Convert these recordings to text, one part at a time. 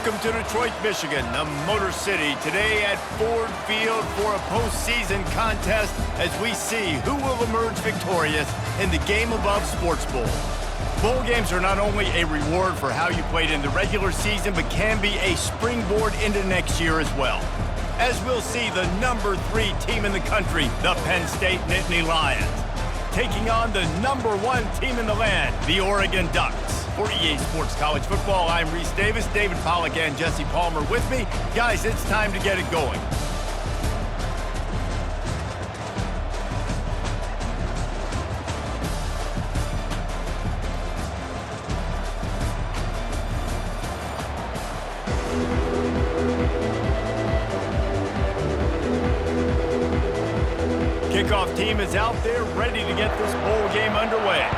Welcome to Detroit, Michigan, the Motor City, today at Ford Field for a postseason contest as we see who will emerge victorious in the Game Above Sports Bowl. Bowl games are not only a reward for how you played in the regular season, but can be a springboard into next year as well. As we'll see the number 3 team in the country, the Penn State Nittany Lions, taking on the number 1 team in the land, the Oregon Ducks. For EA Sports College Football, I'm Reese Davis, David Pollack and Jesse Palmer with me. Guys, it's time to get it going. Kickoff team is out there ready to get this bowl game underway.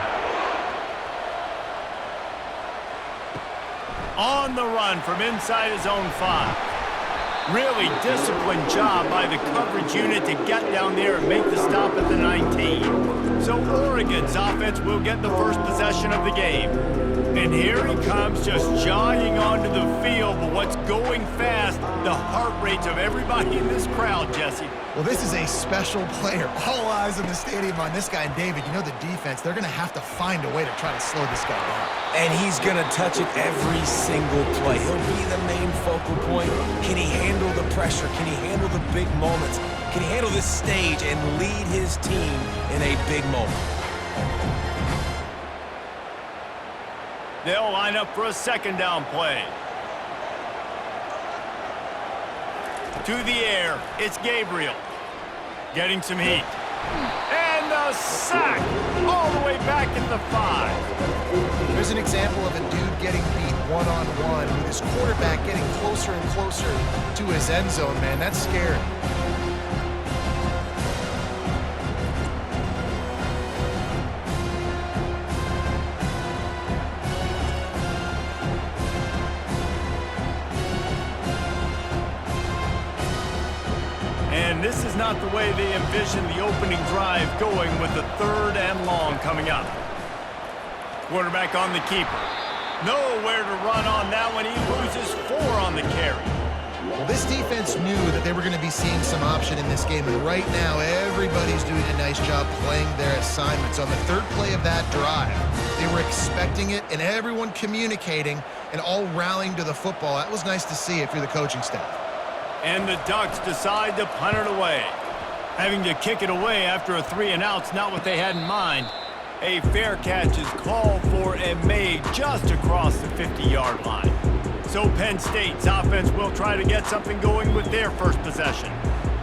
On the run from inside his own 5. Really disciplined job by the coverage unit to get down there and make the stop at the 19. So Oregon's offense will get the first possession of the game. And here he comes, just jogging onto the field. But what's going fast, the heart rates of everybody in this crowd, Jesse. Well, this is a special player. All eyes in the stadium on this guy. And David, you know the defense, they're going to have to find a way to try to slow this guy down. And he's going to touch it every single play. He'll be the main focal point. Can he handle the pressure? Can he handle the big moments? Can he handle this stage and lead his team in a big moment? They'll line up for a second down play. To the air, it's Gabriel. Getting some heat. And a sack all the way back at the 5. There's an example of a dude getting beat one-on-one with his quarterback getting closer and closer to his end zone, man. That's scary. And this is not the way they envision the opening drive going with the 3rd and long coming up. Quarterback on the keeper. Nowhere to run on that one. He loses 4 on the carry. Well, this defense knew that they were going to be seeing some option in this game, and right now everybody's doing a nice job playing their assignments. On the 3rd play of that drive, they were expecting it, and everyone communicating and all rallying to the football. That was nice to see if you're the coaching staff. And the Ducks decide to punt it away. Having to kick it away after a 3-and-out's not what they had in mind. A fair catch is called for and made just across the 50-yard line. So Penn State's offense will try to get something going with their first possession.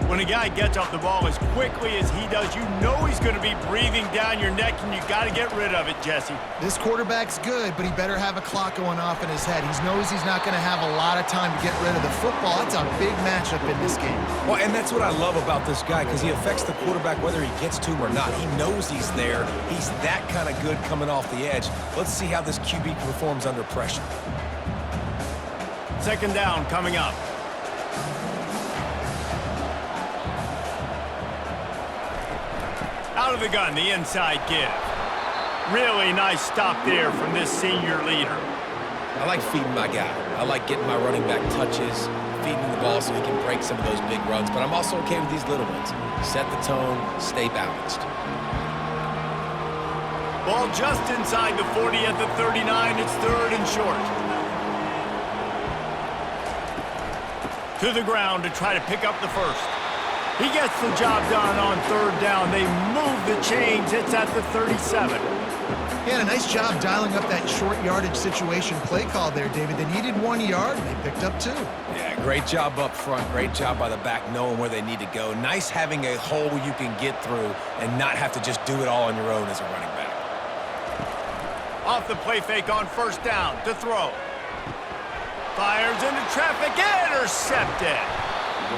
When a guy gets off the ball as quickly as he does, you know he's going to be breathing down your neck, and you got to get rid of it, Jesse. This quarterback's good, but he better have a clock going off in his head. He knows he's not going to have a lot of time to get rid of the football. That's a big matchup in this game. Well, and that's what I love about this guy, because he affects the quarterback whether he gets to him or not. He knows he's there. He's that kind of good coming off the edge. Let's see how this QB performs under pressure. Second down coming up. Out of the gun, the inside give. Really nice stop there from this senior leader. I like feeding my guy. I like getting my running back touches, feeding the ball so he can break some of those big runs, but I'm also okay with these little ones. Set the tone, stay balanced. Ball just inside the 40 at the 39. It's 3rd and short. To the ground to try to pick up the first. He gets the job done on 3rd down. They move the chains. It's at the 37. He had a nice job dialing up that short yardage situation play call there, David. They needed 1 yard, and they picked up 2. Yeah, great job up front. Great job by the back knowing where they need to go. Nice having a hole you can get through and not have to just do it all on your own as a running back. Off the play fake on 1st down to throw. Fires into traffic. Intercepted.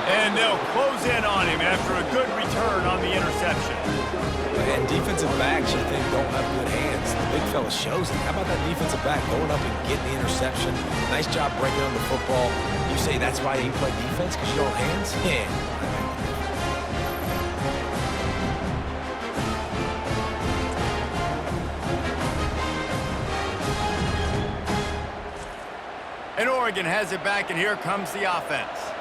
And they'll close in on him after a good return on the interception. And defensive backs, you think, don't have good hands. The big fella shows it. How about that defensive back going up and getting the interception? Nice job breaking on the football. You say that's why you play defense, because you don't have hands? Yeah. And Oregon has it back, and here comes the offense.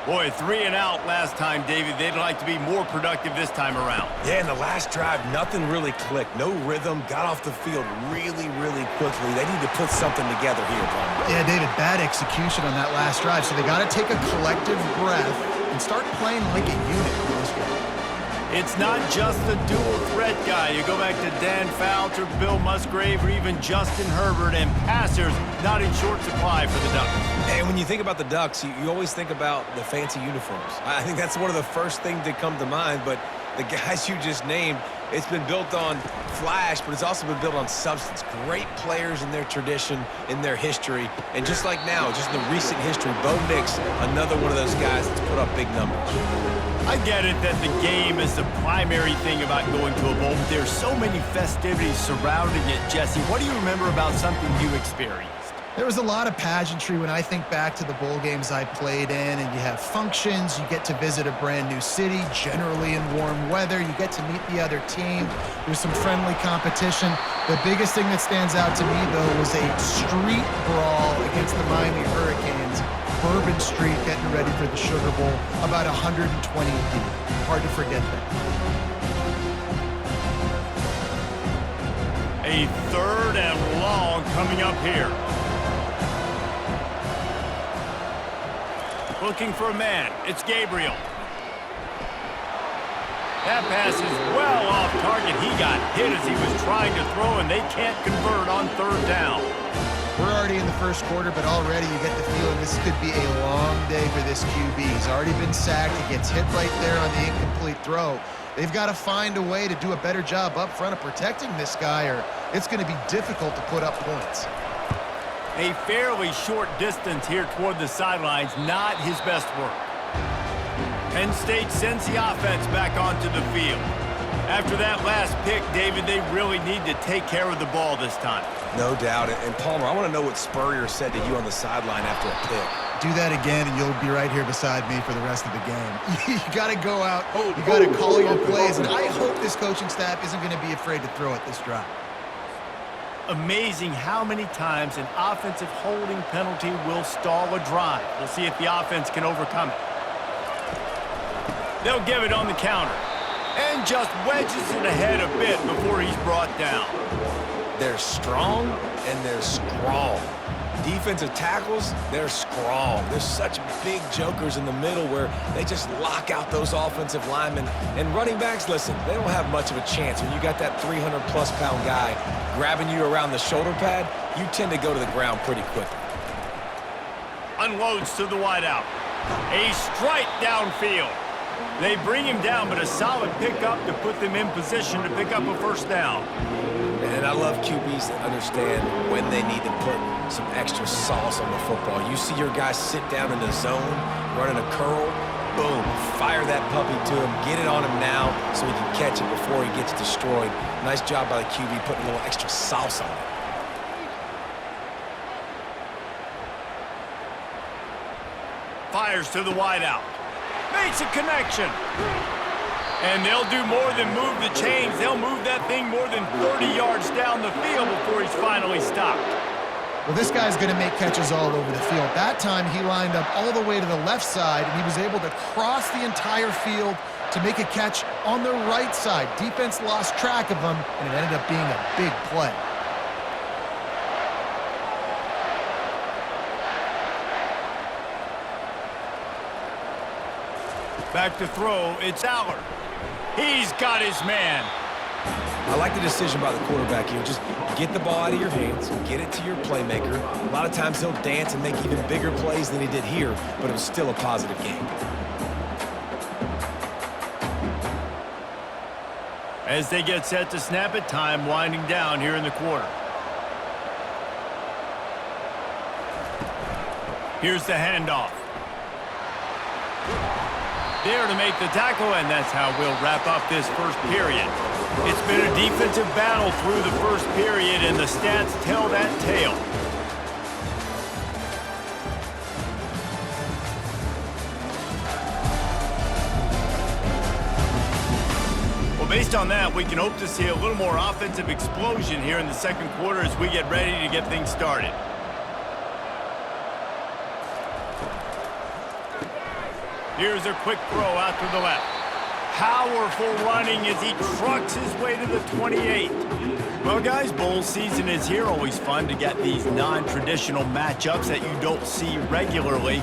Boy, 3 and out last time, David. They'd like to be more productive this time around. Yeah, in the last drive, nothing really clicked. No rhythm, got off the field really, really quickly. They need to put something together here, Palmer. Yeah, David, bad execution on that last drive, so they got to take a collective breath and start playing like a unit in this game. It's not just the dual threat guy. You go back to Dan Fouts or Bill Musgrave or even Justin Herbert, and passers not in short supply for the Ducks. And when you think about the Ducks, you always think about the fancy uniforms. I think that's one of the first things that come to mind, but the guys you just named, it's been built on flash, but it's also been built on substance. Great players in their tradition, in their history, and just like now, just in the recent history, Bo Nix, another one of those guys that's put up big numbers. I get it that the game is the primary thing about going to a bowl, but there's so many festivities surrounding it. Jesse, what do you remember about something you experienced? There was a lot of pageantry when I think back to the bowl games I played in, and you have functions, you get to visit a brand new city, generally in warm weather, you get to meet the other team, there's some friendly competition. The biggest thing that stands out to me, though, was a street brawl against the Miami Hurricanes. Bourbon Street getting ready for the Sugar Bowl, about 120 deep. Hard to forget that. A 3rd and long coming up here. Looking for a man. It's Gabriel. That pass is well off target. He got hit as he was trying to throw, and they can't convert on 3rd down. We're already in the first quarter, but already you get the feeling this could be a long day for this QB. He's already been sacked. He gets hit right there on the incomplete throw. They've got to find a way to do a better job up front of protecting this guy, or it's going to be difficult to put up points. A fairly short distance here toward the sidelines, not his best work. Penn State sends the offense back onto the field. After that last pick, David, they really need to take care of the ball this time. No doubt. And Palmer, I want to know what Spurrier said to you on the sideline after a pick. Do that again, and you'll be right here beside me for the rest of the game. You got to go out, you got to call your plays, and I hope this coaching staff isn't going to be afraid to throw it this drive. Amazing how many times an offensive holding penalty will stall a drive. We'll see if the offense can overcome it. They'll give it on the counter. And just wedges it ahead a bit before he's brought down. They're strong and they're strong. Defensive tackles, they're strong. There's such big jokers in the middle where they just lock out those offensive linemen. And running backs, listen, they don't have much of a chance. When you got that 300-plus pound guy grabbing you around the shoulder pad, you tend to go to the ground pretty quickly. Unloads to the wideout. A strike downfield. They bring him down, but a solid pickup to put them in position to pick up a 1st down. And I love QBs that understand when they need to put some extra sauce on the football. You see your guys sit down in the zone, running a curl, boom, fire that puppy to him, get it on him now so he can catch it before he gets destroyed. Nice job by the QB putting a little extra sauce on it. Fires to the wideout. Makes a connection. And they'll do more than move the chains. They'll move that thing more than 30 yards down the field before he's finally stopped. Well, this guy's going to make catches all over the field. That time, he lined up all the way to the left side, and he was able to cross the entire field to make a catch on the right side. Defense lost track of him, and it ended up being a big play. Back to throw, it's Allard. He's got his man. I like the decision by the quarterback here. Just get the ball out of your hands, get it to your playmaker. A lot of times he'll dance and make even bigger plays than he did here, but it was still a positive game. As they get set to snap it, time winding down here in the quarter. Here's the handoff. There to make the tackle, and that's how we'll wrap up this first period. It's been a defensive battle through the first period, and the stats tell that tale. Well, based on that, we can hope to see a little more offensive explosion here in the second quarter as we get ready to get things started. Here's a quick throw out to the left. Powerful running as he trucks his way to the 28. Well, guys, bowl season is here. Always fun to get these non-traditional matchups that you don't see regularly.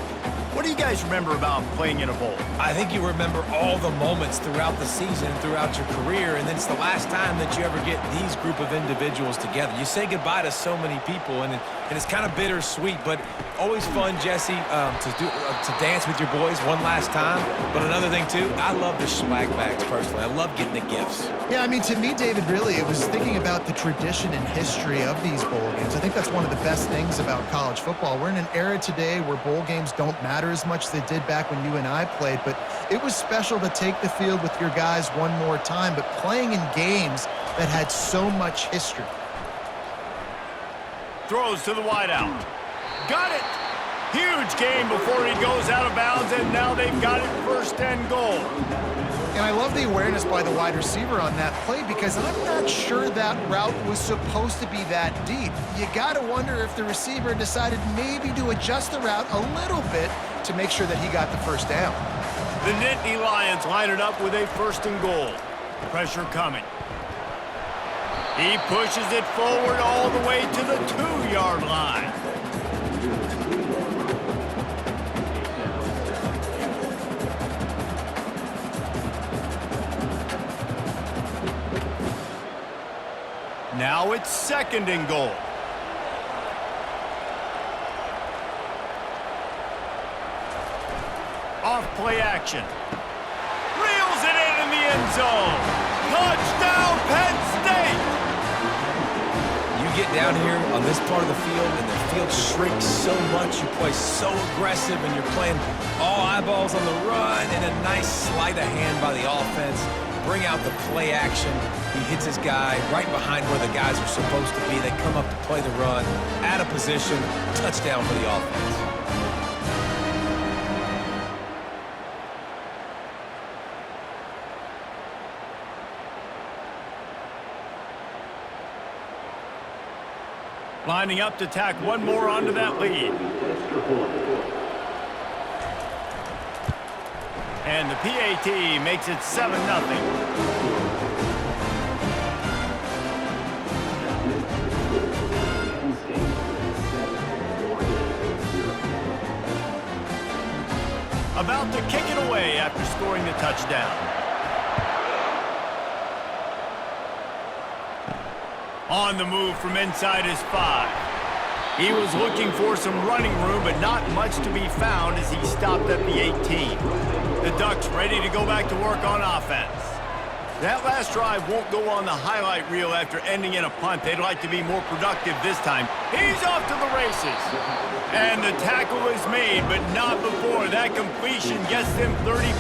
What do you guys remember about playing in a bowl? I think you remember all the moments throughout the season, throughout your career, and it's the last time that you ever get these group of individuals together. You say goodbye to so many people, and it's kind of bittersweet, but always fun, Jesse, to dance with your boys one last time. But another thing, too, I love the swag bags, personally. I love getting the gifts. Yeah, I mean, to me, David, really, it was thinking about the tradition and history of these bowl games. I think that's one of the best things about college football. We're in an era today where bowl games don't matter as much as they did back when you and I played, but it was special to take the field with your guys one more time, but playing in games that had so much history. Throws to the wideout. Got it! Huge gain before he goes out of bounds, and now they've got it first and goal. And I love the awareness by the wide receiver on that play because I'm not sure that route was supposed to be that deep. You got to wonder if the receiver decided maybe to adjust the route a little bit to make sure that he got the first down. The Nittany Lions line it up with a first and goal. Pressure coming. He pushes it forward all the way to the 2-yard line. Now it's second and goal. Off play action. Reels it in the end zone. Touchdown, Penn State! You get down here on this part of the field, and the field shrinks so much. You play so aggressive, and you're playing all eyeballs on the run, and a nice sleight of hand by the offense. Bring out the play action. He hits his guy right behind where the guys are supposed to be. They come up to play the run, out of position, touchdown for the offense. Lining up to tack one more onto that lead. And the PAT makes it 7-0. About to kick it away after scoring the touchdown. On the move from inside his 5. He was looking for some running room, but not much to be found as he stopped at the 18. The Ducks ready to go back to work on offense. That last drive won't go on the highlight reel after ending in a punt. They'd like to be more productive this time. He's off to the races. And the tackle is made, but not before that completion gets them 30+.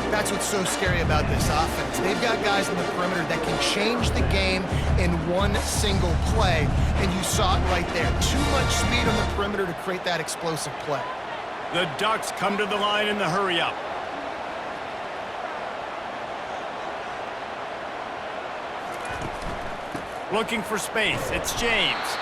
That's what's so scary about this offense. They've got guys in the perimeter that can change the game in one single play, and you saw it right there. Too much speed on the perimeter to create that explosive play. The Ducks come to the line in the hurry-up. Looking for space. It's James.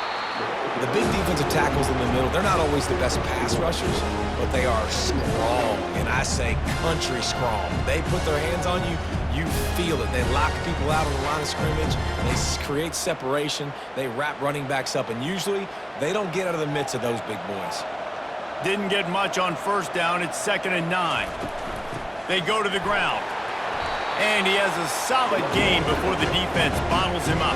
The big defensive tackles in the middle, they're not always the best pass rushers, but they are strong, and I say country strong. They put their hands on you, you feel it. They lock people out on the line of scrimmage. They create separation. They wrap running backs up, and usually they don't get out of the midst of those big boys. Didn't get much on first down. It's 2nd and 9. They go to the ground. And he has a solid gain before the defense bottles him up.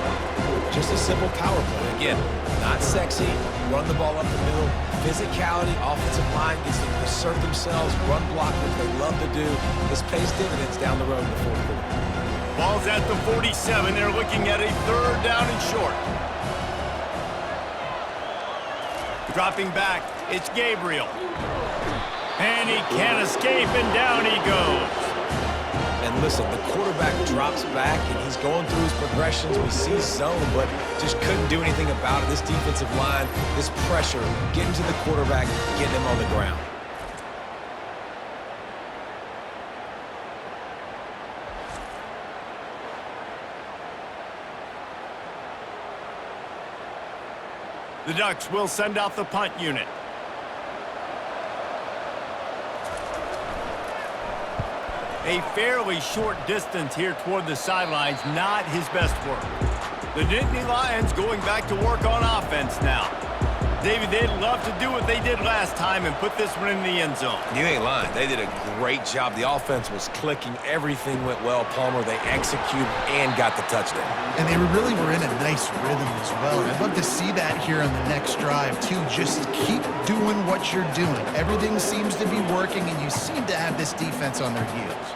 Just a simple power play. Again, not sexy, run the ball up the middle. Physicality, offensive line gets them to assert themselves, run block, which they love to do. This pays dividends down the road in the fourth quarter. Ball's at the 47. They're looking at a 3rd down and short. Dropping back, it's Gabriel. And he can't escape, and down he goes. And listen, the quarterback drops back, and he's going through his progressions. We see zone, but just couldn't do anything about it. This defensive line, this pressure, getting to the quarterback, getting him on the ground. The Ducks will send out the punt unit. A fairly short distance here toward the sidelines, not his best work. The Nittany Lions going back to work on offense now. David, they'd love to do what they did last time and put this one in the end zone. You ain't lying. They did a great job. The offense was clicking. Everything went well, Palmer. They executed and got the touchdown. And they really were in a nice rhythm as well. And I'd love to see that here on the next drive, too. Just keep doing what you're doing. Everything seems to be working, and you seem to have this defense on their heels.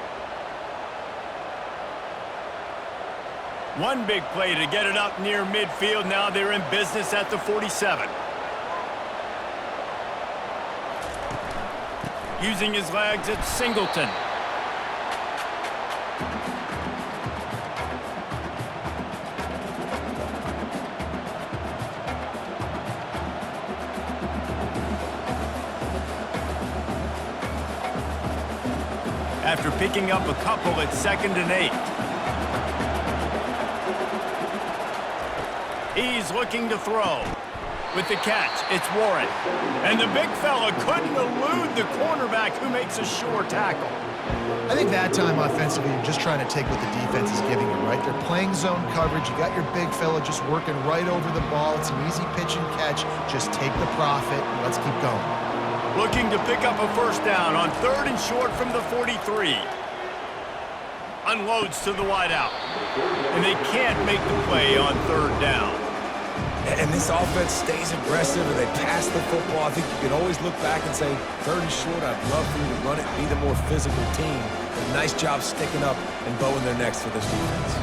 One big play to get it up near midfield. Now they're in business at the 47. Using his legs, it's Singleton. After picking up a couple, it's 2nd and 8. He's looking to throw. With the catch, it's Warren. And the big fella couldn't elude the cornerback who makes a sure tackle. I think that time offensively, you're just trying to take what the defense is giving you, right? They're playing zone coverage. You got your big fella just working right over the ball. It's an easy pitch and catch. Just take the profit and let's keep going. Looking to pick up a first down on 3rd and short from the 43. Unloads to the wideout. And they can't make the play on 3rd down. And this offense stays aggressive and they pass the football. I think you can always look back and say, 3rd and short, I'd love for you to run it, be the more physical team. But nice job sticking up and bowing their necks for this defense.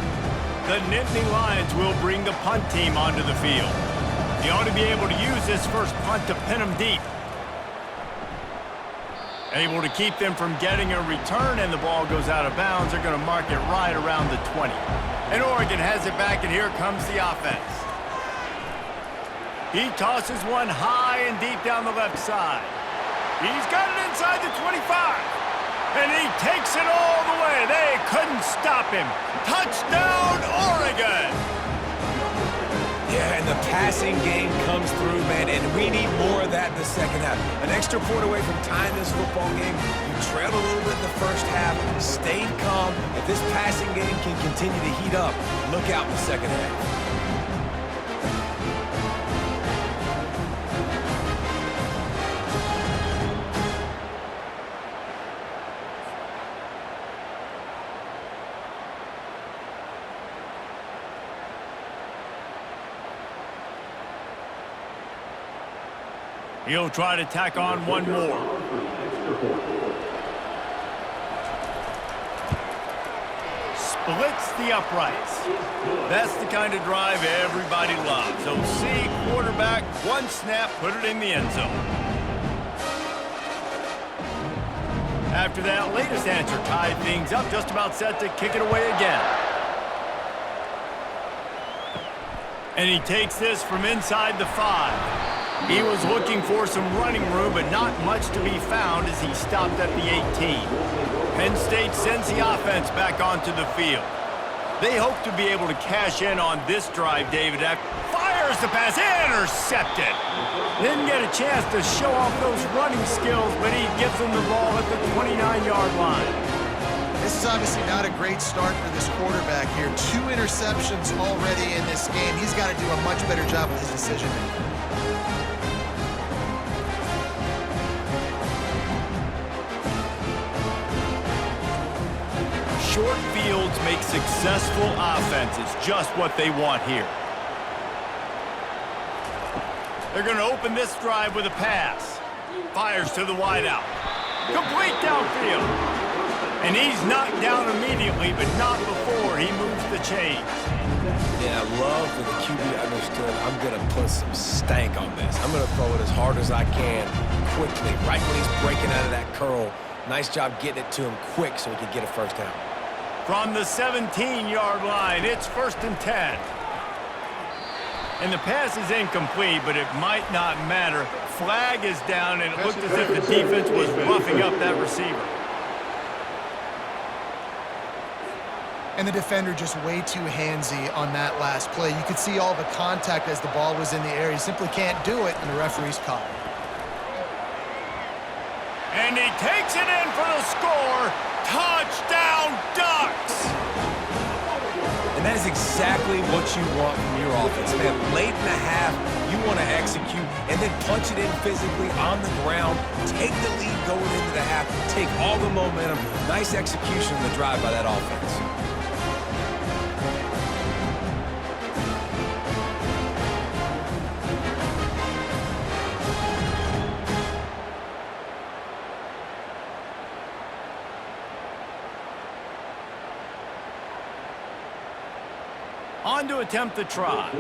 The Nittany Lions will bring the punt team onto the field. They ought to be able to use this first punt to pin them deep. Able to keep them from getting a return, and the ball goes out of bounds. They're going to mark it right around the 20. And Oregon has it back, and here comes the offense. He tosses one high and deep down the left side. He's got it inside the 25. And he takes it all the way. They couldn't stop him. Touchdown, Oregon! Yeah, and the passing game comes through, man, and we need more of that in the second half. An extra point away from tying this football game. You trailed a little bit in the first half, stayed calm. If this passing game can continue to heat up, look out in the second half. He'll try to tack on one more. Splits the uprights. That's the kind of drive everybody loves. OC, quarterback, one snap, put it in the end zone. After that latest answer tied things up, just about set to kick it away again. And he takes this from inside the 5. He was looking for some running room, but not much to be found as he stopped at the 18. Penn State sends the offense back onto the field. They hope to be able to cash in on this drive, David. Fires the pass, intercepted. Didn't get a chance to show off those running skills, but he gives them the ball at the 29-yard line. This is obviously not a great start for this quarterback here. 2 interceptions already in this game. He's got to do a much better job with his decision-making. Short fields make successful offenses just what they want here. They're going to open this drive with a pass. Fires to the wideout. Complete downfield. And he's knocked down immediately, but not before he moves the chains. Yeah, I love that the QB understood I'm going to put some stank on this. I'm going to throw it as hard as I can quickly, right when he's breaking out of that curl. Nice job getting it to him quick so he could get a first down. From the 17-yard line, it's 1st and 10. And the pass is incomplete, but it might not matter. Flag is down, and it looked as if the defense was roughing up that receiver. And the defender just way too handsy on that last play. You could see all the contact as the ball was in the air. He simply can't do it, and the referee's caught it. And he takes it in for the score. Touchdown Ducks! And that is exactly what you want from your offense, man. Late in the half, you want to execute and then punch it in physically on the ground, take the lead going into the half, take all the momentum. Nice execution on the drive by that offense. On to attempt the try.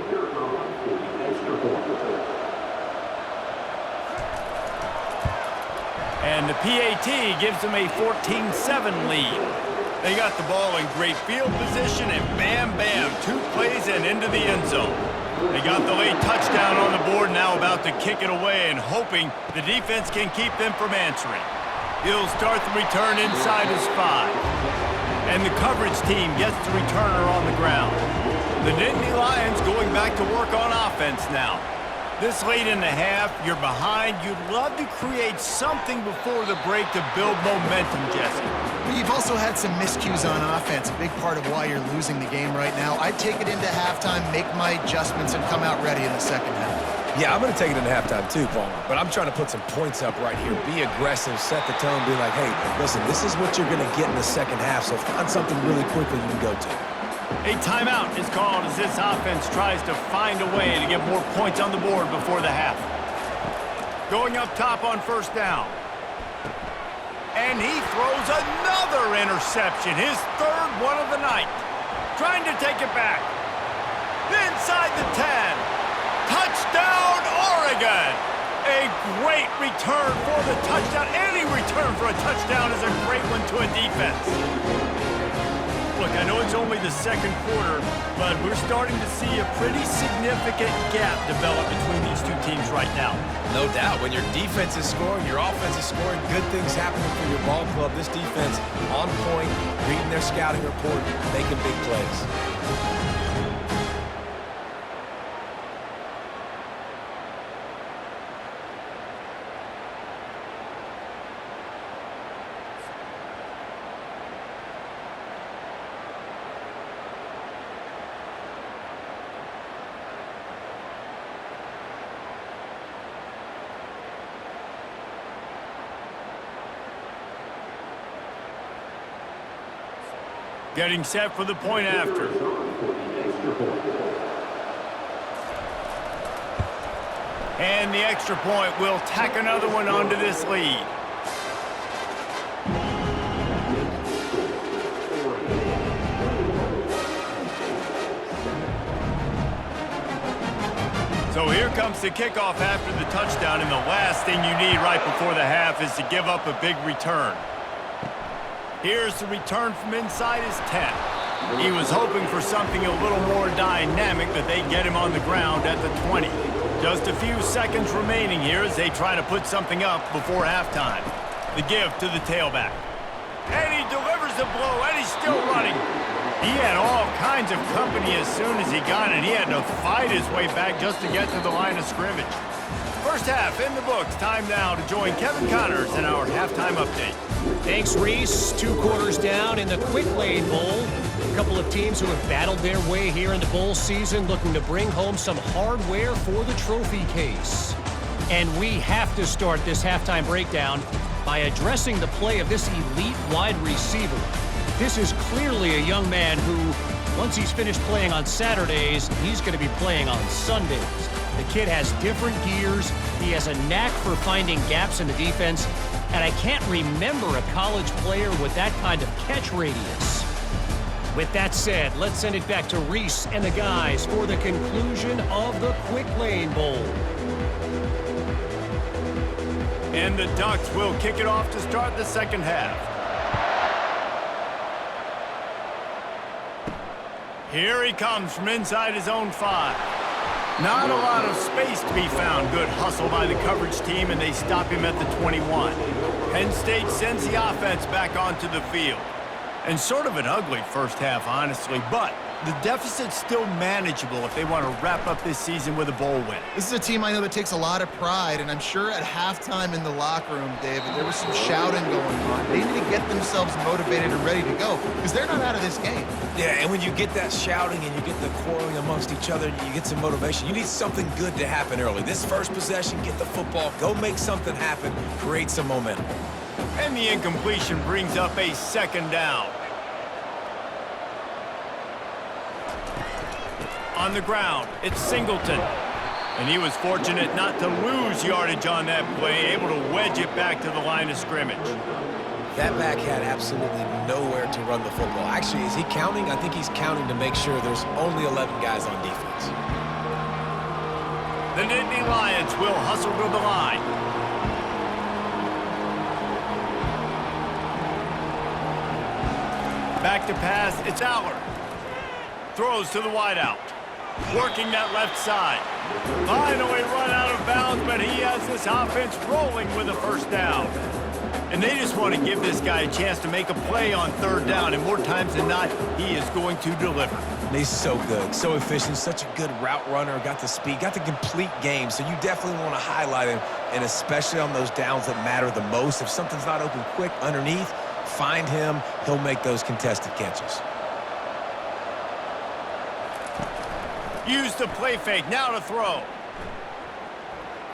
And the PAT gives them a 14-7 lead. They got the ball in great field position, and bam, bam, 2 plays and into the end zone. They got the late touchdown on the board, now about to kick it away and hoping the defense can keep them from answering. He'll start the return inside his 5. And the coverage team gets the returner on the ground. The Nittany Lions going back to work on offense now. This late in the half, you're behind. You'd love to create something before the break to build momentum, Jesse. But you've also had some miscues on offense, a big part of why you're losing the game right now. I'd take it into halftime, make my adjustments, and come out ready in the second half. Yeah, I'm going to take it into halftime too, Palmer. But I'm trying to put some points up right here. Be aggressive, set the tone, be like, hey, listen, this is what you're going to get in the second half, so find something really quickly you can go to. A timeout is called as this offense tries to find a way to get more points on the board before the half. Going up top on first down. And he throws another interception, his 3rd one of the night. Trying to take it back. Inside the 10. Touchdown, Oregon! A great return for the touchdown. Any return for a touchdown is a great one to a defense. Look, I know it's only the second quarter, but we're starting to see a pretty significant gap develop between these 2 teams right now. No doubt. When your defense is scoring, your offense is scoring, good things happening for your ball club. This defense on point, reading their scouting report, making big plays. Getting set for the point after. And the extra point will tack another one onto this lead. So here comes the kickoff after the touchdown, and the last thing you need right before the half is to give up a big return. Here's the return from inside his 10. He was hoping for something a little more dynamic, but they get him on the ground at the 20. Just a few seconds remaining here as they try to put something up before halftime. The give to the tailback. And he delivers the blow, and he's still running. He had all kinds of company as soon as he got it. He had to fight his way back just to get to the line of scrimmage. First half in the books. Time now to join Kevin Connors in our halftime update. Thanks, Reese. 2 quarters down in the Quick Lane Bowl. A couple of teams who have battled their way here in the bowl season looking to bring home some hardware for the trophy case. And we have to start this halftime breakdown by addressing the play of this elite wide receiver. This is clearly a young man who, once he's finished playing on Saturdays, he's going to be playing on Sundays. The kid has different gears. He has a knack for finding gaps in the defense. And I can't remember a college player with that kind of catch radius. With that said, let's send it back to Reese and the guys for the conclusion of the Quick Lane Bowl. And the Ducks will kick it off to start the second half. Here he comes from inside his own 5. Not a lot of space to be found. Good hustle by the coverage team, and they stop him at the 21. Penn State sends the offense back onto the field. And sort of an ugly first half, honestly, but the deficit's still manageable if they want to wrap up this season with a bowl win. This is a team I know that takes a lot of pride, and I'm sure at halftime in the locker room, David, there was some shouting going on. They need to get themselves motivated and ready to go because they're not out of this game. Yeah, and when you get that shouting and you get the quarreling amongst each other, you get some motivation. You need something good to happen early. This first possession, get the football, go make something happen, create some momentum. And the incompletion brings up a second down. On the ground, it's Singleton. And he was fortunate not to lose yardage on that play, able to wedge it back to the line of scrimmage. That back had absolutely nowhere to run the football. Actually, is he counting? I think he's counting to make sure there's only 11 guys on defense. The Nittany Lions will hustle to the line. Back to pass, it's Aller. Throws to the wideout. Working that left side. Finally run out of bounds, but he has this offense rolling with a first down. And they just want to give this guy a chance to make a play on third down, and more times than not, he is going to deliver. He's so good, so efficient, such a good route runner, got the speed, got the complete game, so you definitely want to highlight him, and especially on those downs that matter the most. If something's not open quick underneath, find him, he'll make those contested catches. Use the play fake, now to throw.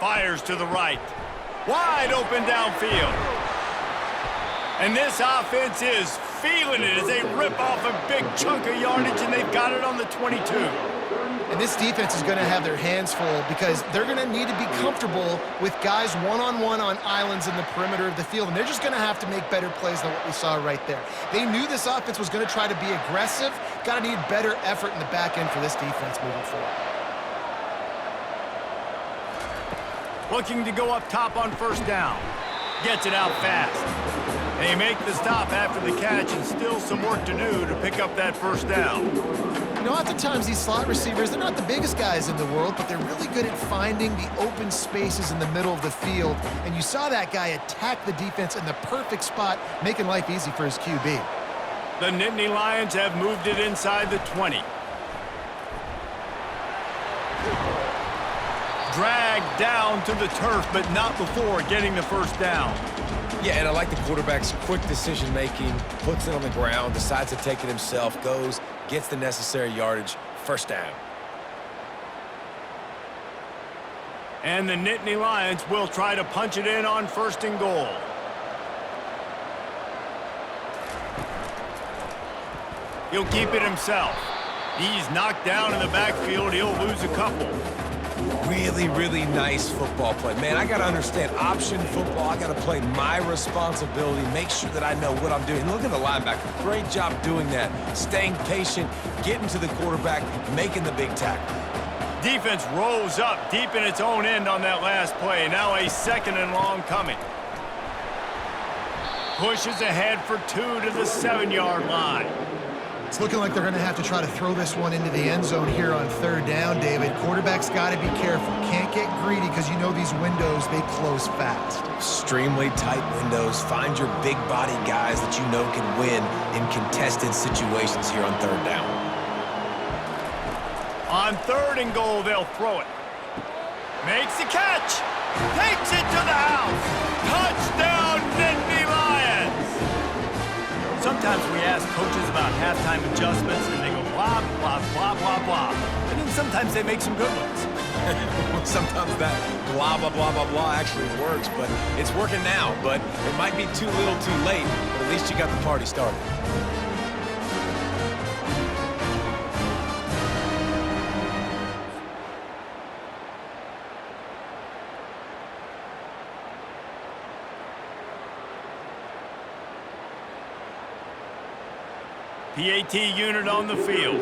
Fires to the right. Wide open downfield. And this offense is feeling it as they rip off a big chunk of yardage, and they've got it on the 22. And this defense is going to have their hands full because they're going to need to be comfortable with guys one-on-one on islands in the perimeter of the field, and they're just going to have to make better plays than what we saw right there. They knew this offense was going to try to be aggressive. Got to need better effort in the back end for this defense moving forward. Looking to go up top on first down. Gets it out fast. They make the stop after the catch, and still some work to do to pick up that first down. You know, oftentimes these slot receivers, they're not the biggest guys in the world, but they're really good at finding the open spaces in the middle of the field. And you saw that guy attack the defense in the perfect spot, making life easy for his QB. The Nittany Lions have moved it inside the 20. Dragged down to the turf, but not before getting the first down. Yeah, and I like the quarterback's quick decision-making, puts it on the ground, decides to take it himself, goes, gets the necessary yardage, first down. And the Nittany Lions will try to punch it in on first and goal. He'll keep it himself. He's knocked down in the backfield. He'll lose a couple. Really, really nice football play. Man, I got to understand option football. I got to play my responsibility, make sure that I know what I'm doing. Look at the linebacker. Great job doing that. Staying patient, getting to the quarterback, making the big tackle. Defense rolls up deep in its own end on that last play. Now a second and long coming. Pushes ahead for 2 to the 7-yard line. It's looking like they're going to have to try to throw this one into the end zone here on third down, David. Quarterback's got to be careful. Can't get greedy because you know these windows, they close fast. Extremely tight windows. Find your big body guys that you know can win in contested situations here on third down. On third and goal, they'll throw it. Makes the catch. Takes it to the house. Touchdown, Nittany Lions. Sometimes we ask coaches about halftime adjustments, and they go blah, blah, blah, blah, blah. And then sometimes they make some good ones. Sometimes that blah, blah, blah, blah, blah actually works, but it's working now. But it might be too little too late, but at least you got the party started. PAT unit on the field.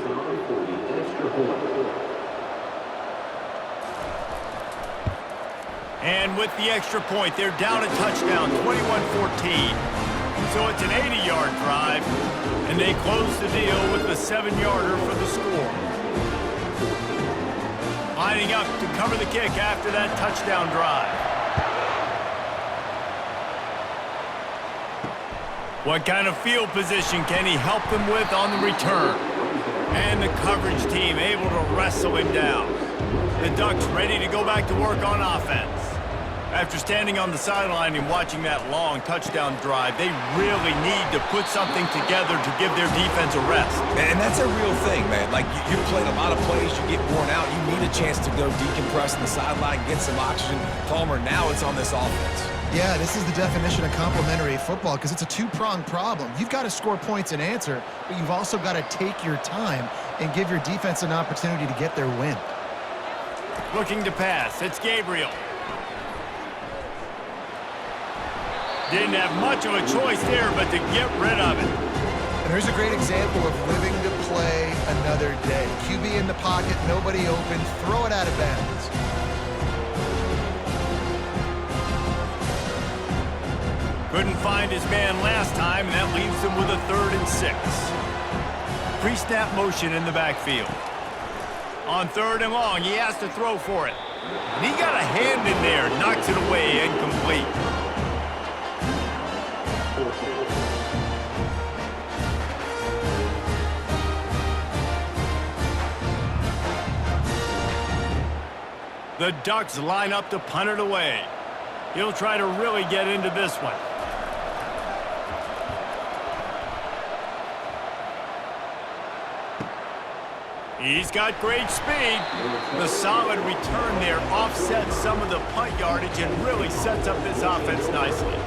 And with the extra point, they're down a touchdown, 21-14. So it's an 80-yard drive, and they close the deal with the 7-yarder for the score. Lining up to cover the kick after that touchdown drive. What kind of field position can he help them with on the return? And the coverage team able to wrestle him down. The Ducks ready to go back to work on offense. After standing on the sideline and watching that long touchdown drive, they really need to put something together to give their defense a rest. And that's a real thing, man. Like, you played a lot of plays, you get worn out, you need a chance to go decompress on the sideline, get some oxygen. Palmer, now it's on this offense. Yeah, this is the definition of complementary football because it's a two-pronged problem. You've got to score points and answer, but you've also got to take your time and give your defense an opportunity to get their win. Looking to pass. It's Gabriel. Didn't have much of a choice there, but to get rid of it. And here's a great example of living to play another day. QB in the pocket, nobody open, throw it out of bounds. Couldn't find his man last time, and that leaves him with a 3rd and 6. Pre-snap motion in the backfield. On 3rd and long, he has to throw for it. And he got a hand in there, knocks it away, incomplete. The Ducks line up to punt it away. He'll try to really get into this one. He's got great speed. The solid return there offsets some of the punt yardage and really sets up this offense nicely.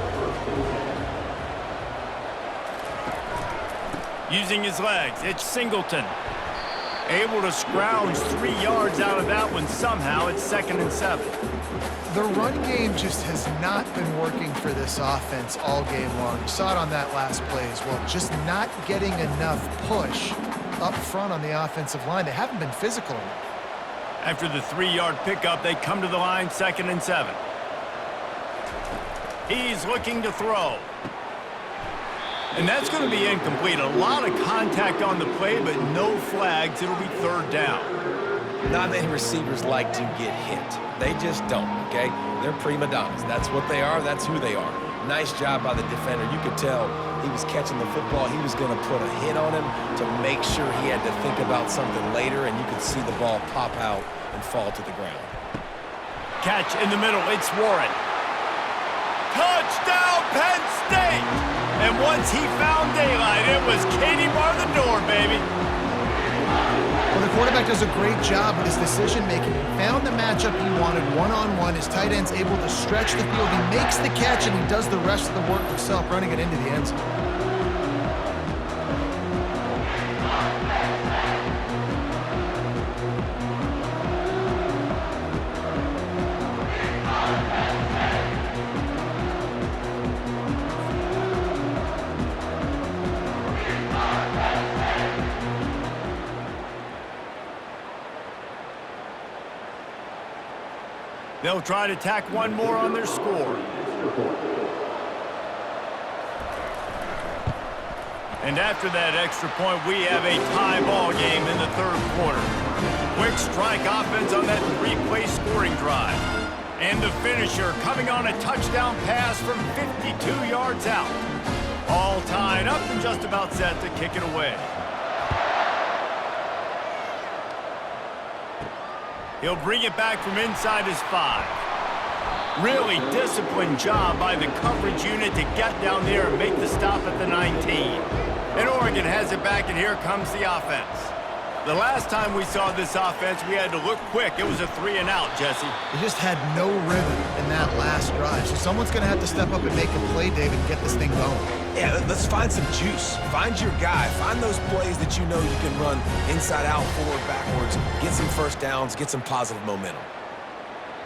Using his legs, it's Singleton. Able to scrounge 3 yards out of that one somehow. It's 2nd and 7. The run game just has not been working for this offense all game long. You saw it on that last play as well. Just not getting enough push up front on the offensive line. They haven't been physical enough. After the 3-yard pickup, they come to the line, 2nd and 7. He's looking to throw. And that's going to be incomplete. A lot of contact on the play, but no flags. It'll be 3rd down. Not many receivers like to get hit. They just don't, okay? They're prima donnas. That's what they are. That's who they are. Nice job by the defender. You could tell he was catching the football. He was going to put a hit on him to make sure he had to think about something later, and you could see the ball pop out and fall to the ground. Catch in the middle. It's Warren. Touchdown, Penn State! And once he found daylight, it was Katie bar the door, baby. Well, the quarterback does a great job with his decision-making. He found the matchup he wanted one-on-one. His tight end's able to stretch the field. He makes the catch, and he does the rest of the work himself, running it into the end zone. They'll try to tack one more on their score. And after that extra point, we have a tie ball game in the 3rd quarter. Quick strike offense on that 3-play scoring drive. And the finisher coming on a touchdown pass from 52 yards out. All tied up and just about set to kick it away. He'll bring it back from inside his 5. Really disciplined job by the coverage unit to get down there and make the stop at the 19. And Oregon has it back, and here comes the offense. The last time we saw this offense, we had to look quick. It was a 3-and-out, Jesse. They just had no rhythm in that last drive. So someone's going to have to step up and make a play, David, and get this thing going. Yeah, let's find some juice. Find your guy. Find those plays that you know you can run inside out, forward, backwards. Get some first downs. Get some positive momentum.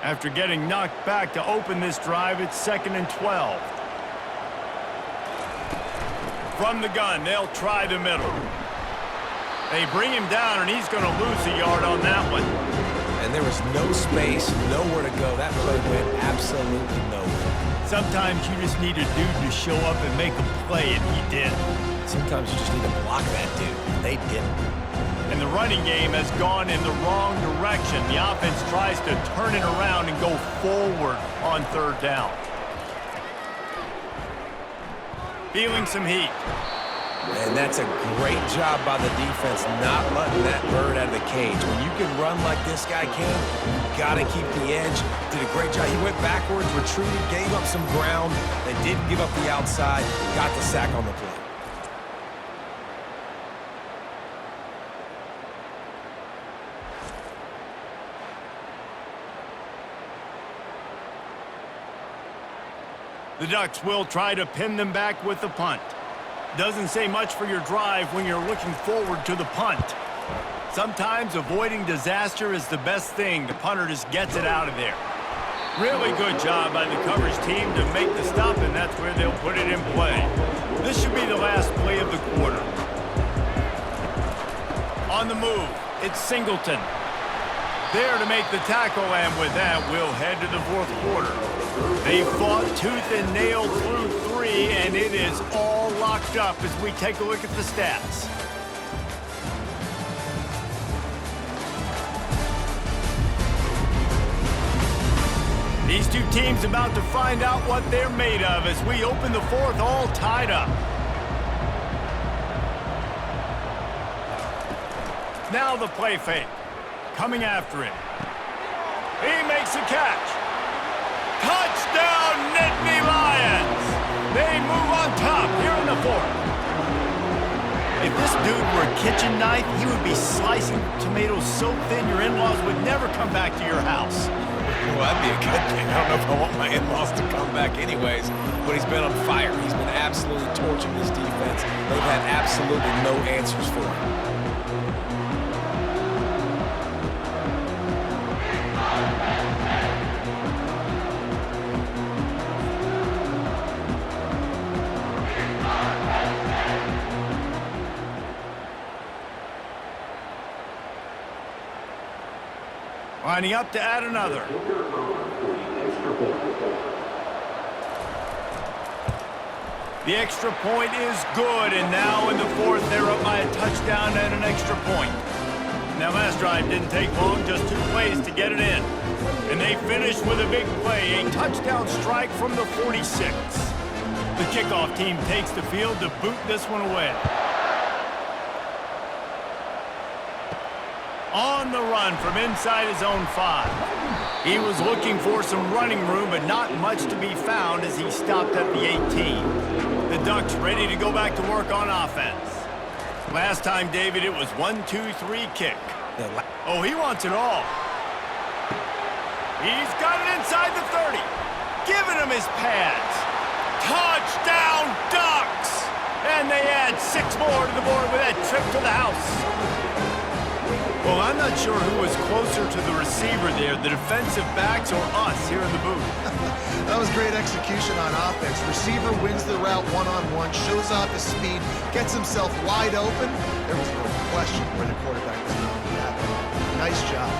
After getting knocked back to open this drive, it's 2nd and 12. From the gun, they'll try the middle. They bring him down, and he's going to lose a yard on that one. And there was no space, nowhere to go. That play went absolutely nowhere. Sometimes you just need a dude to show up and make a play, and he did. Sometimes you just need to block that dude, and they didn't. And the running game has gone in the wrong direction. The offense tries to turn it around and go forward on 3rd down. Feeling some heat. And that's a great job by the defense not letting that bird out of the cage. When you can run like this guy can, you got to keep the edge. Did a great job. He went backwards, retreated, gave up some ground, and didn't give up the outside, got the sack on the play. The Ducks will try to pin them back with the punt. Doesn't say much for your drive when you're looking forward to the punt. Sometimes avoiding disaster is the best thing. The punter just gets it out of there. Really good job by the coverage team to make the stop, and that's where they'll put it in play. This should be the last play of the quarter. On the move, it's Singleton. There to make the tackle, and with that, we'll head to the fourth quarter. They fought tooth and nail through 3, and it is all locked up as we take a look at the stats. These two teams about to find out what they're made of as we open the fourth all tied up. Now the play fake. Coming after him. He makes a catch. Touchdown, Nittany Lions! They move on top here in the fourth. If this dude were a kitchen knife, he would be slicing tomatoes so thin your in-laws would never come back to your house. Well, that'd be a good thing. I don't know if I want my in-laws to come back anyways, but he's been on fire. He's been absolutely torching this defense. They've had absolutely no answers for him. Lining up to add another. The extra point is good, and now in the fourth, they're up by a touchdown and an extra point. Now, last drive didn't take long, just 2 plays to get it in. And they finished with a big play, a touchdown strike from the 46. The kickoff team takes the field to boot this one away. On the run from inside his own 5. He was looking for some running room, but not much to be found as he stopped at the 18. The Ducks ready to go back to work on offense. Last time, David, it was 1-2-3 kick. Oh, he wants it all. He's got it inside the 30. Giving him his pads. Touchdown, Ducks! And they add 6 more to the board with that trip to the house. Well, I'm not sure who was closer to the receiver there, the defensive backs or us here in the booth. That was great execution on offense. Receiver wins the route one-on-one, shows off his speed, gets himself wide open. There was no question where the quarterback was going with that. Nice job.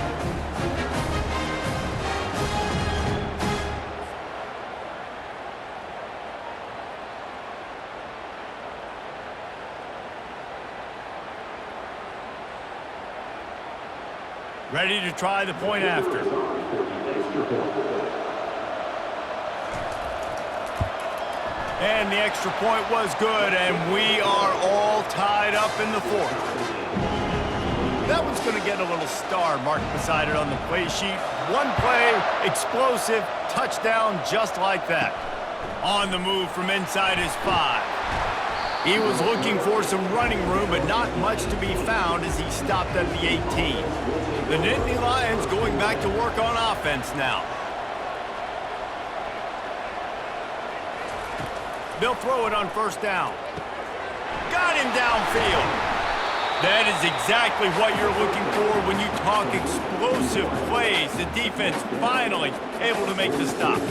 Ready to try the point after. And the extra point was good, and we are all tied up in the fourth. That one's going to get a little star marked beside it on the play sheet. One play, explosive, touchdown just like that. On the move from inside his 5. He was looking for some running room, but not much to be found as he stopped at the 18. The Nittany Lions going back to work on offense now. They'll throw it on first down. Got him downfield. That is exactly what you're looking for when you talk explosive plays. The defense finally able to make the stop.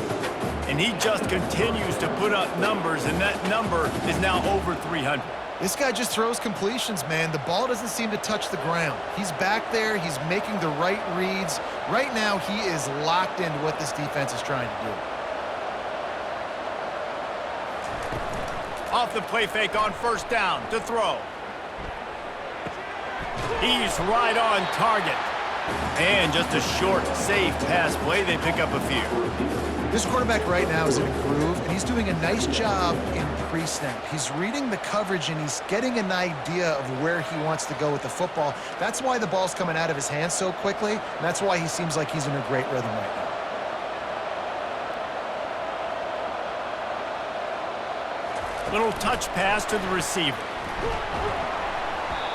And he just continues to put up numbers, and that number is now over 300. This guy just throws completions, man. The ball doesn't seem to touch the ground. He's back there. He's making the right reads. Right now, he is locked into what this defense is trying to do. Off the play fake on first down to throw. He's right on target. And just a short, safe pass play. They pick up a few. This quarterback right now is in a groove, and he's doing a nice job in pre-snap. He's reading the coverage, and he's getting an idea of where he wants to go with the football. That's why the ball's coming out of his hands so quickly, and that's why he seems like he's in a great rhythm right now. Little touch pass to the receiver.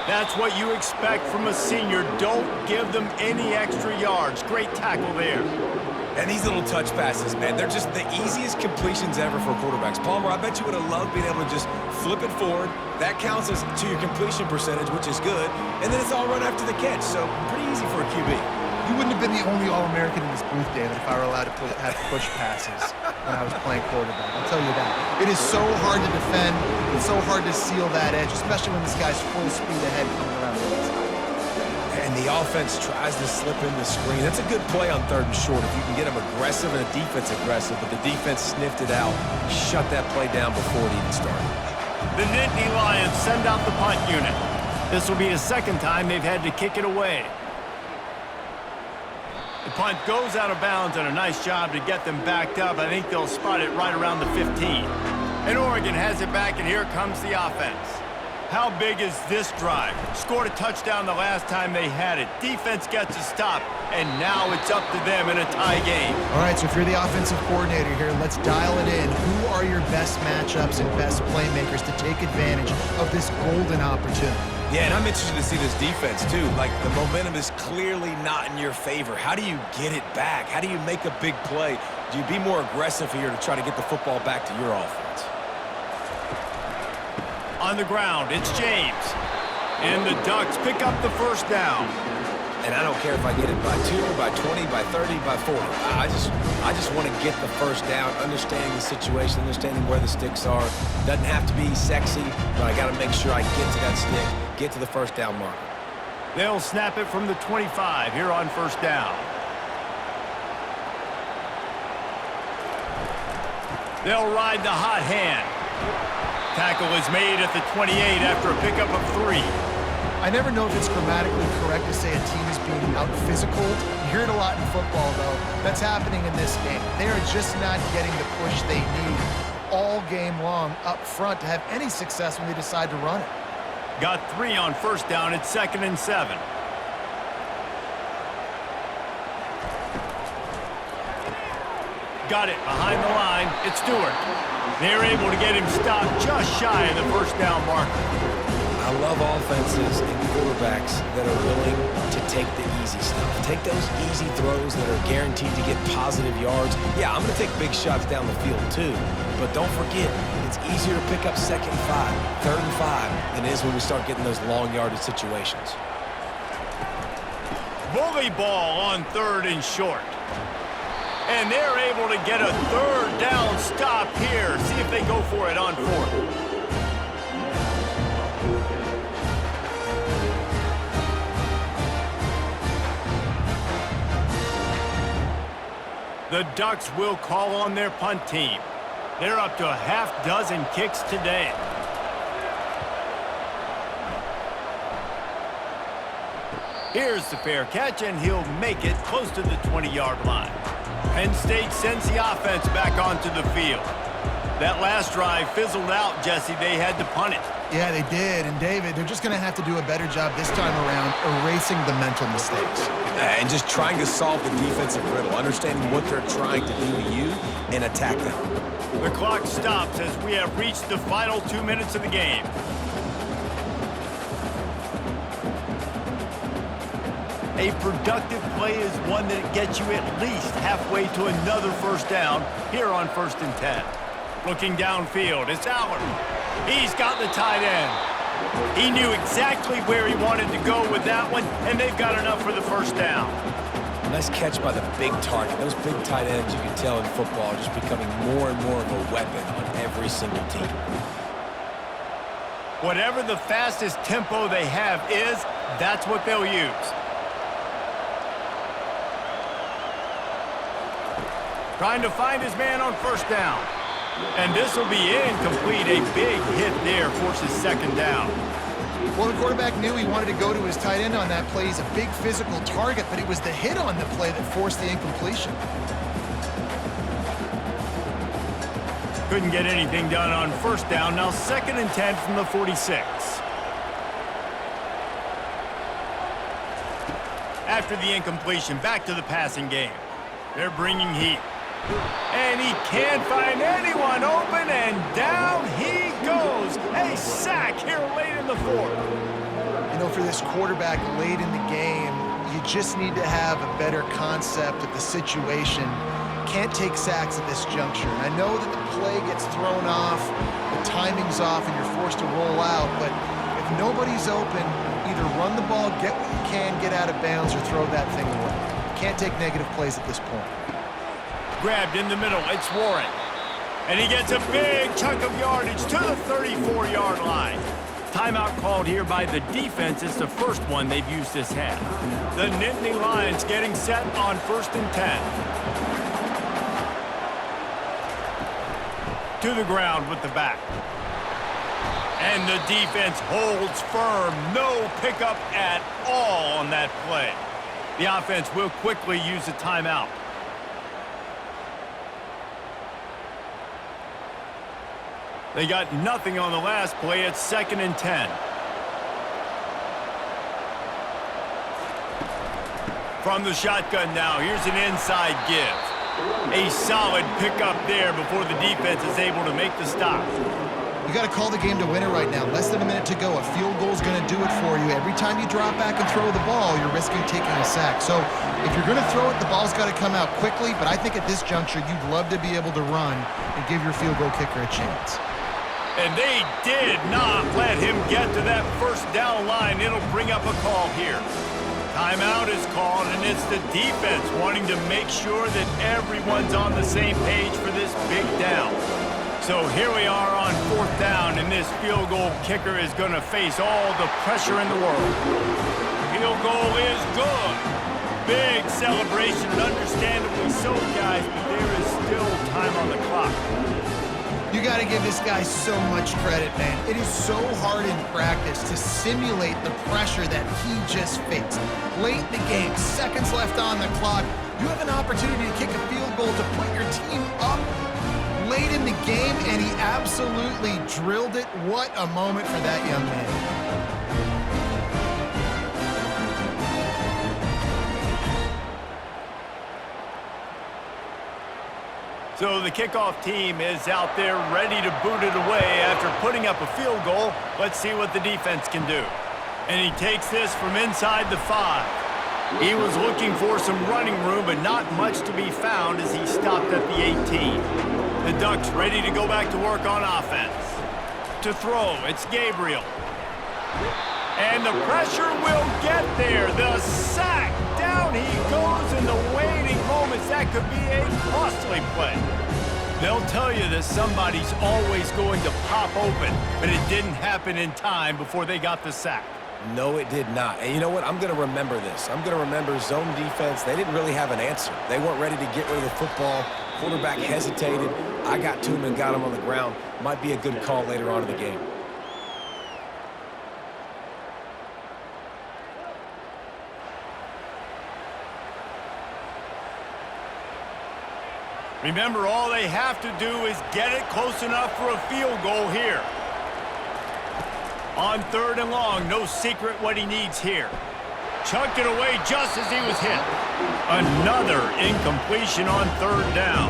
That's what you expect from a senior. Don't give them any extra yards. Great tackle there. And these little touch passes, man, they're just the easiest completions ever for quarterbacks. Palmer, I bet you would have loved being able to just flip it forward. That counts as to your completion percentage, which is good. And then it's all run after the catch, so pretty easy for a QB. You wouldn't have been the only All-American in this booth, David, if I were allowed to have push passes when I was playing quarterback. I'll tell you that. It is so hard to defend. It's so hard to seal that edge, especially when this guy's full speed ahead coming around the inside. And the offense tries to slip in the screen. That's a good play on 3rd and short if you can get them aggressive and a defense aggressive, but the defense sniffed it out, shut that play down before it even started. The Nittany Lions send out the punt unit. This will be the second time they've had to kick it away. The punt goes out of bounds, and a nice job to get them backed up. I think they'll spot it right around the 15. And Oregon has it back, and here comes the offense. How big is this drive? Scored a touchdown the last time they had it. Defense gets a stop, and now it's up to them in a tie game. All right, so if you're the offensive coordinator here, let's dial it in. Who are your best matchups and best playmakers to take advantage of this golden opportunity? Yeah, and I'm interested to see this defense, too. Like, the momentum is clearly not in your favor. How do you get it back? How do you make a big play? Do you be more aggressive here to try to get the football back to your offense? On the ground, it's James. And the Ducks pick up the first down. And I don't care if I get it by 2, by 20, by 30, by 40. I just want to get the first down, understanding the situation, understanding where the sticks are. Doesn't have to be sexy, but I got to make sure I get to that stick, get to the first down marker. They'll snap it from the 25 here on first down. They'll ride the hot hand. Tackle is made at the 28 after a pickup of 3. I never know if it's grammatically correct to say a team is being out-physical. You hear it a lot in football, though. That's happening in this game. They are just not getting the push they need all game long up front to have any success when they decide to run it. Got 3 on first down. It's 2nd and 7. Got it behind the line. It's Stewart. They're able to get him stopped just shy of the first down marker. I love offenses and quarterbacks that are willing to take the easy stuff. Take those easy throws that are guaranteed to get positive yards. Yeah, I'm going to take big shots down the field too. But don't forget, it's easier to pick up 2nd and 5, 3rd and 5 than it is when we start getting those long yardage situations. Bully ball on 3rd and short. And they're able to get a 3rd down stop here. See if they go for it on 4th. The Ducks will call on their punt team. They're up to a half dozen kicks today. Here's the fair catch, and he'll make it close to the 20-yard line. Penn State sends the offense back onto the field. That last drive fizzled out, Jesse. They had to punt it. Yeah, they did. And, David, they're just going to have to do a better job this time around erasing the mental mistakes. And just trying to solve the defensive riddle, understanding what they're trying to do to you and attack them. The clock stops as we have reached the final 2 minutes of the game. A productive play is one that gets you at least halfway to another first down here on 1st and 10. Looking downfield, it's Allard. He's got the tight end. He knew exactly where he wanted to go with that one, and they've got enough for the first down. Nice catch by the big target. Those big tight ends, you can tell in football, are just becoming more and more of a weapon on every single team. Whatever the fastest tempo they have is, that's what they'll use. Trying to find his man on first down. And this will be incomplete. A big hit there forces 2nd down. Well, the quarterback knew he wanted to go to his tight end on that play. He's a big physical target, but it was the hit on the play that forced the incompletion. Couldn't get anything done on first down. Now 2nd and 10 from the 46. After the incompletion, back to the passing game. They're bringing heat. And he can't find anyone open, and down he goes. A sack here late in the 4th. You know, for this quarterback late in the game, you just need to have a better concept of the situation. Can't take sacks at this juncture. And I know that the play gets thrown off, the timing's off, and you're forced to roll out, but if nobody's open, either run the ball, get what you can, get out of bounds, or throw that thing away. Can't take negative plays at this point. Grabbed in the middle, it's Warren. And he gets a big chunk of yardage to the 34-yard line. Timeout called here by the defense. It's the first one they've used this half. The Nittany Lions getting set on 1st and 10. To the ground with the back. And the defense holds firm. No pickup at all on that play. The offense will quickly use a timeout. They got nothing on the last play. It's 2nd and 10. From the shotgun now, here's an inside give. A solid pickup there before the defense is able to make the stop. You got to call the game to win it right now. Less than a minute to go. A field goal is going to do it for you. Every time you drop back and throw the ball, you're risking taking a sack. So if you're going to throw it, the ball's got to come out quickly. But I think at this juncture, you'd love to be able to run and give your field goal kicker a chance. And they did not let him get to that first down line. It'll bring up a call here. Timeout is called, and it's the defense wanting to make sure that everyone's on the same page for this big down. So here we are on 4th down, and this field goal kicker is going to face all the pressure in the world. Field goal is good. Big celebration, and understandably so, guys, but there is still time on the clock. You got to give this guy so much credit, man. It is so hard in practice to simulate the pressure that he just faced. Late in the game, seconds left on the clock, you have an opportunity to kick a field goal to put your team up late in the game, and he absolutely drilled it. What a moment for that young man. So the kickoff team is out there ready to boot it away after putting up a field goal. Let's see what the defense can do. And he takes this from inside the 5. He was looking for some running room, but not much to be found as he stopped at the 18. The Ducks ready to go back to work on offense. To throw, it's Gabriel. And the pressure will get there. The sack. Down he goes in the waiting moments. That could be a costly play. They'll tell you that somebody's always going to pop open, but it didn't happen in time before they got the sack. No, it did not. And you know what? I'm going to remember this. I'm going to remember zone defense. They didn't really have an answer. They weren't ready to get rid of the football. Quarterback hesitated. I got to him and got him on the ground. Might be a good call later on in the game. Remember, all they have to do is get it close enough for a field goal here. On 3rd and long, no secret what he needs here. Chucked it away just as he was hit. Another incompletion on 3rd down.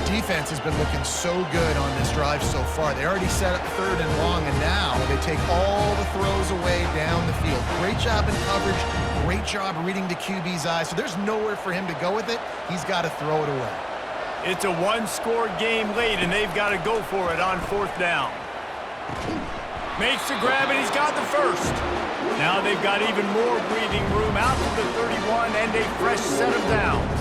Defense has been looking so good on this drive so far. They already set up 3rd and long, and now they take all the throws away down the field. Great job in coverage. Great job reading the QB's eyes. So there's nowhere for him to go with it. He's got to throw it away. It's a one-score game late, and they've got to go for it on 4th down. Makes the grab, and he's got the first. Now they've got even more breathing room out to the 31 and a fresh set of downs.